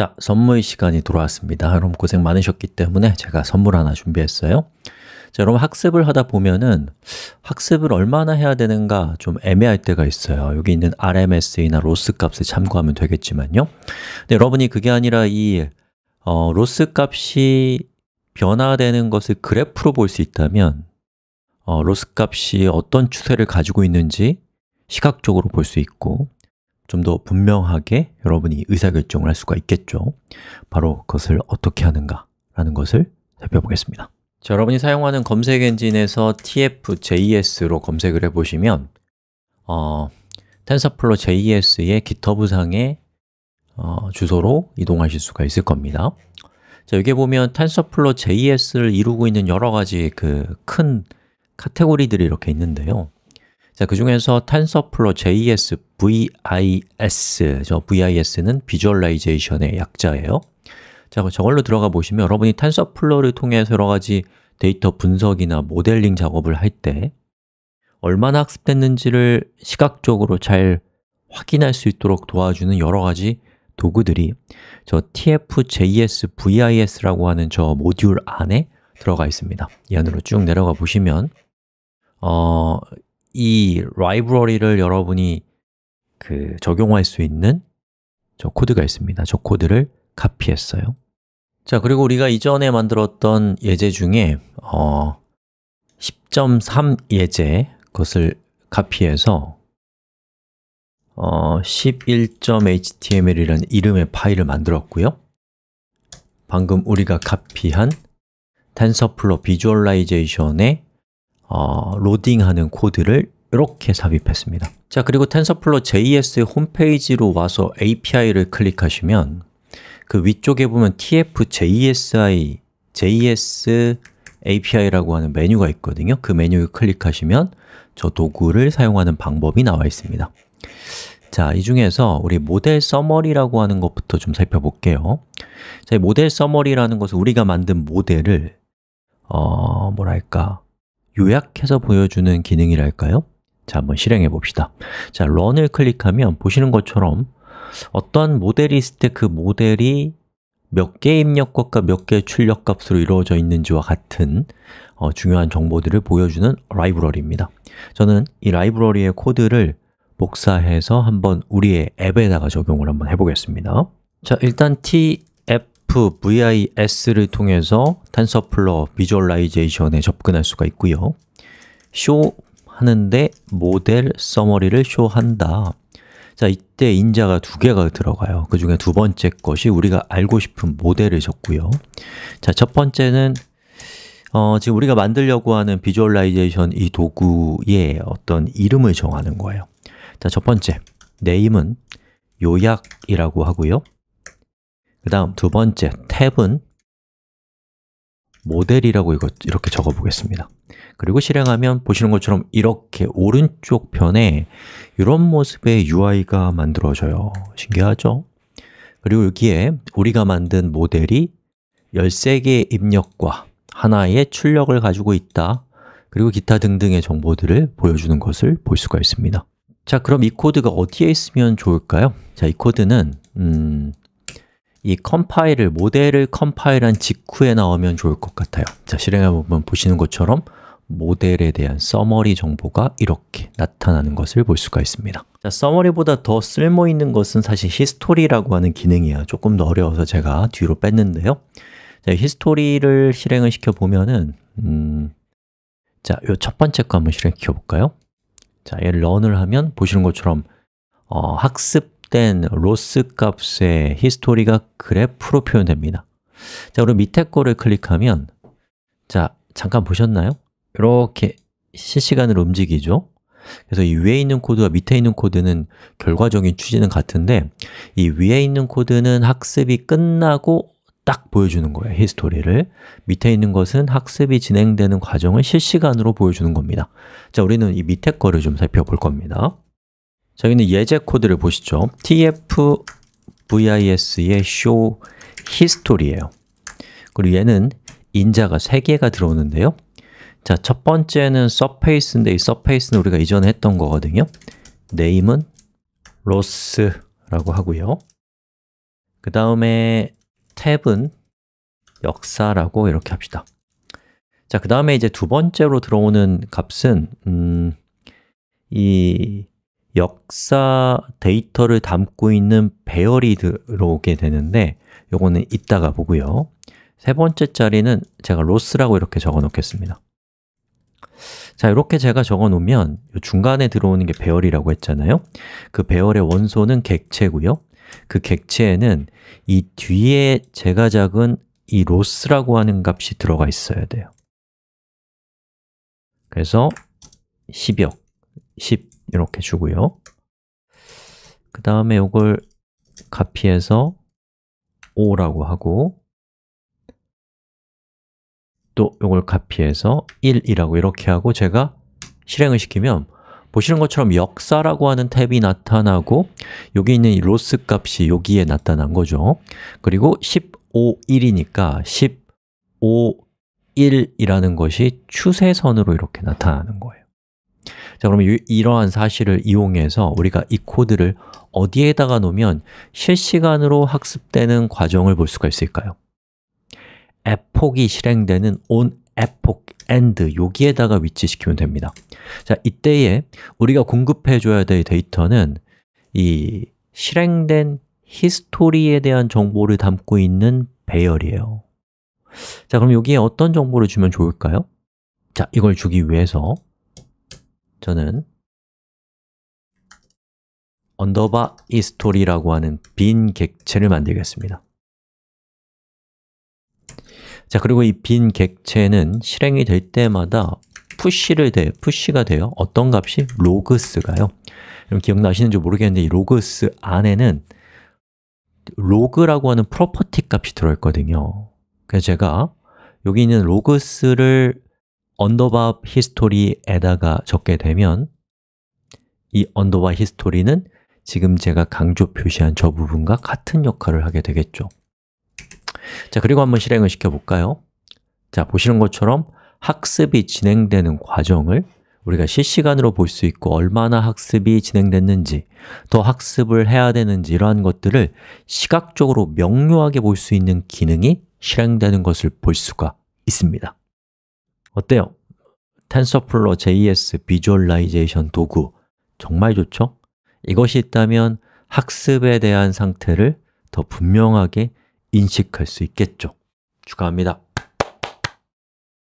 자, 선물 시간이 돌아왔습니다. 여러분 고생 많으셨기 때문에 제가 선물 하나 준비했어요. 자, 여러분 학습을 하다 보면은 학습을 얼마나 해야 되는가 좀 애매할 때가 있어요. 여기 있는 RMS나 로스 값을 참고하면 되겠지만요. 근데 여러분이 그게 아니라 이 로스 값이 변화되는 것을 그래프로 볼 수 있다면 로스 값이 어떤 추세를 가지고 있는지 시각적으로 볼 수 있고 좀 더 분명하게 여러분이 의사결정을 할 수가 있겠죠. 바로 그것을 어떻게 하는가 라는 것을 살펴보겠습니다. 자, 여러분이 사용하는 검색 엔진에서 tf.js로 검색을 해보시면 TensorFlow JS의 GitHub상의 주소로 이동하실 수가 있을 겁니다. 자, 여기 보면 TensorFlow JS를 이루고 있는 여러 가지 그 큰 카테고리들이 이렇게 있는데요. 자, 그 중에서 TensorFlow JS VIS, VIS는 비주얼라이제이션의 약자예요. 자, 저걸로 들어가 보시면 여러분이 TensorFlow를 통해서 여러 가지 데이터 분석이나 모델링 작업을 할 때 얼마나 학습됐는지를 시각적으로 잘 확인할 수 있도록 도와주는 여러 가지 도구들이 저 TF.js VIS라고 하는 저 모듈 안에 들어가 있습니다. 이 안으로 쭉 내려가 보시면 이 라이브러리를 여러분이 적용할 수 있는 저 코드가 있습니다. 저 코드를 카피했어요. 자, 그리고 우리가 이전에 만들었던 예제 중에 10.3 예제 그것을 카피해서 11.html이라는 이름의 파일을 만들었고요. 방금 우리가 카피한 TensorFlow 비주얼라이제이션에 로딩하는 코드를 이렇게 삽입했습니다. 자, 그리고 TensorFlow JS 홈페이지로 와서 API를 클릭하시면 그 위쪽에 보면 tf.jsi, JS API라고 하는 메뉴가 있거든요. 그 메뉴를 클릭하시면 저 도구를 사용하는 방법이 나와 있습니다. 자, 이 중에서 우리 모델 서머리라고 하는 것부터 좀 살펴볼게요. 자, 이 모델 서머리라는 것은 우리가 만든 모델을 요약해서 보여주는 기능이랄까요? 자, 한번 실행해 봅시다. 자, 런을 클릭하면 보시는 것처럼 어떤 모델이 있을 때 그 모델이 몇 개의 입력값과 몇 개의 출력값으로 이루어져 있는지와 같은 중요한 정보들을 보여주는 라이브러리입니다. 저는 이 라이브러리의 코드를 복사해서 한번 우리의 앱에다가 적용을 한번 해보겠습니다. 자, 일단 tf.vis를 통해서 TensorFlow 비주얼라이제이션에 접근할 수가 있고요. show 하는데 모델 서머리를 show한다. 자, 이때 인자가 두 개가 들어가요. 그 중에 두 번째 것이 우리가 알고 싶은 모델을 적고요. 자, 첫 번째는 지금 우리가 만들려고 하는 비주얼라이제이션 이 도구의 어떤 이름을 정하는 거예요. 자, 첫 번째, name은 요약이라고 하고요. 그 다음 두 번째, 탭은 모델이라고 이렇게 적어 보겠습니다. 그리고 실행하면 보시는 것처럼 이렇게 오른쪽 편에 이런 모습의 UI가 만들어져요. 신기하죠? 그리고 여기에 우리가 만든 모델이 13개의 입력과 하나의 출력을 가지고 있다. 그리고 기타 등등의 정보들을 보여주는 것을 볼 수가 있습니다. 자, 그럼 이 코드가 어디에 있으면 좋을까요? 자, 이 코드는 이 모델을 컴파일한 직후에 나오면 좋을 것 같아요. 자, 실행해보면 보시는 것처럼 모델에 대한 서머리 정보가 이렇게 나타나는 것을 볼 수가 있습니다. 자, 서머리보다 더 쓸모있는 것은 사실 히스토리라고 하는 기능이에요. 조금 더 어려워서 제가 뒤로 뺐는데요. 자, 히스토리를 실행을 시켜보면은 자, 요 첫 번째 거 한번 실행시켜 볼까요? 자, 얘를 런을 하면 보시는 것처럼 학습된 로스 값의 히스토리가 그래프로 표현됩니다. 자, 그리고 밑에 거를 클릭하면 자, 잠깐 보셨나요? 이렇게 실시간으로 움직이죠? 그래서 이 위에 있는 코드와 밑에 있는 코드는 결과적인 취지는 같은데 이 위에 있는 코드는 학습이 끝나고 딱 보여주는 거예요, 히스토리를. 밑에 있는 것은 학습이 진행되는 과정을 실시간으로 보여주는 겁니다. 자, 우리는 이 밑에 거를 좀 살펴볼 겁니다. 자, 여기는 예제 코드를 보시죠. tf.vis의 show history예요. 그리고 얘는 인자가 3개가 들어오는데요. 자, 첫 번째는 surface인데 이 surface는 우리가 이전에 했던 거거든요. name은 ross라고 하고요. 그 다음에 탭은 역사라고 이렇게 합시다. 자, 그 다음에 이제 두 번째로 들어오는 값은 이 역사 데이터를 담고 있는 배열이 들어오게 되는데 요거는 이따가 보고요. 세 번째 자리는 제가 로스라고 이렇게 적어 놓겠습니다. 자, 이렇게 제가 적어 놓으면 중간에 들어오는 게 배열이라고 했잖아요. 그 배열의 원소는 객체고요. 그 객체에는 이 뒤에 제가 적은 이 로스라고 하는 값이 들어가 있어야 돼요. 그래서 10역, 10 이렇게 주고요. 그 다음에 이걸 카피해서 5라고 하고 또 이걸 카피해서 1이라고 이렇게 하고 제가 실행을 시키면 보시는 것처럼 역사라고 하는 탭이 나타나고 여기 있는 이 로스 값이 여기에 나타난 거죠. 그리고 15, 1이니까 15, 1이라는 것이 추세선으로 이렇게 나타나는 거예요. 자, 그러면 이러한 사실을 이용해서 우리가 이 코드를 어디에다가 놓으면 실시간으로 학습되는 과정을 볼 수가 있을까요? 에폭이 실행되는 on epoch end 여기에다가 위치시키면 됩니다. 자, 이때에 우리가 공급해줘야 될 데이터는 이 실행된 히스토리에 대한 정보를 담고 있는 배열이에요. 자, 그럼 여기에 어떤 정보를 주면 좋을까요? 자, 이걸 주기 위해서 저는 언더바 history라고 하는 빈 객체를 만들겠습니다. 자, 그리고 이 빈 객체는 실행이 될 때마다 푸시가 돼요. 어떤 값이? 로그스가요. 여러분 기억나시는지 모르겠는데 이 로그스 안에는 로그라고 하는 프로퍼티 값이 들어있거든요. 그래서 제가 여기 있는 로그스를 언더바 히스토리에다가 적게 되면 이 언더바 히스토리는 지금 제가 강조 표시한 저 부분과 같은 역할을 하게 되겠죠. 자, 그리고 한번 실행을 시켜볼까요? 자, 보시는 것처럼 학습이 진행되는 과정을 우리가 실시간으로 볼 수 있고 얼마나 학습이 진행됐는지, 더 학습을 해야 되는지 이러한 것들을 시각적으로 명료하게 볼 수 있는 기능이 실행되는 것을 볼 수가 있습니다. 어때요? TensorFlow JS 비주얼라이제이션 도구 정말 좋죠? 이것이 있다면 학습에 대한 상태를 더 분명하게 인식할 수 있겠죠. 축하합니다.